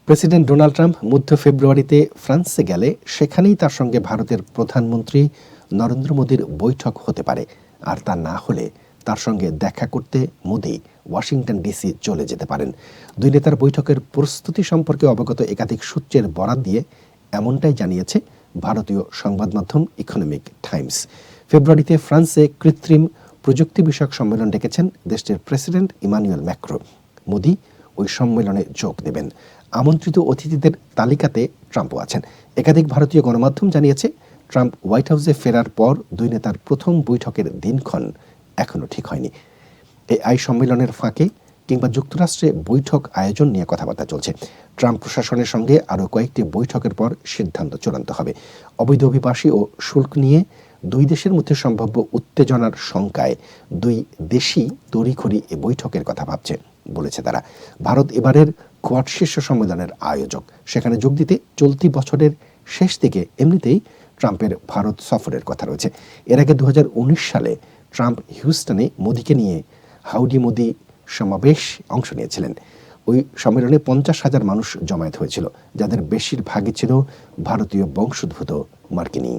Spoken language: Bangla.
প্রেসিডেন্ট ডোনাল্ড ট্রাম্প মধ্য ফেব্রুয়ারিতে ফ্রান্সে গেলে সেখানেই তার সঙ্গে ভারতের প্রধানমন্ত্রী নরেন্দ্র মোদীর বৈঠক হতে পারে। আর তা না হলে তার সঙ্গে দেখা করতে মোদী ওয়াশিংটন ডিসি চলে যেতে পারেন। দুই নেতার বৈঠকের প্রস্তুতি সম্পর্কে অবগত একাধিক সূত্রের বরাত দিয়ে এমনটাই জানিয়েছে ভারতীয় সংবাদ মাধ্যম ইকোনমিক টাইমস। ফেব্রুয়ারিতে ফ্রান্সে কৃত্রিম প্রযুক্তি বিষয়ক সম্মেলন ডেকেছেন দেশটির প্রেসিডেন্ট ইমানুয়েল ম্যাক্রো। মোদী ওই সম্মেলনে যোগ দেবেন। আমন্ত্রিত অতিথিদের তালিকাতে ট্রাম্পও আছেন। একাধিক ভারতীয় গণমাধ্যম জানিয়েছে, ট্রাম্প হোয়াইট হাউসে ফেরার পর দুই নেতার প্রথম বৈঠকের দিনক্ষণ এখনও ঠিক হয়নি। এই সম্মেলনের ফাঁকে কিংবা যুক্তরাষ্ট্রে বৈঠক আয়োজন নিয়ে কথাবার্তা চলছে। ট্রাম্প প্রশাসনের সঙ্গে আরও কয়েকটি বৈঠকের পর সিদ্ধান্ত চূড়ান্ত হবে। অবৈধ অভিবাসী ও শুল্ক নিয়ে দুই দেশের মধ্যে সম্ভাব্য উত্তেজনার শঙ্কায় দুই দেশই তড়িঘড়ি এ বৈঠকের কথা ভাবছে বলেছে তারা। ভারত এবারের কোয়াড শীর্ষ সম্মেলনের আয়োজক। সেখানে যোগ দিতে চলতি বছরের শেষ দিকে এমনিতেই ট্রাম্পের ভারত সফরের কথা রয়েছে। এর আগে 2019 সালে ট্রাম্প হিউস্টনে মোদীকে নিয়ে হাউডি মোদি সমাবেশ অংশ নিয়েছিলেন। ওই সম্মেলনে 50,000 মানুষ জমায়েত হয়েছিল, যাদের বেশিরভাগই ছিল ভারতীয় বংশোদ্ভূত মার্কিনী।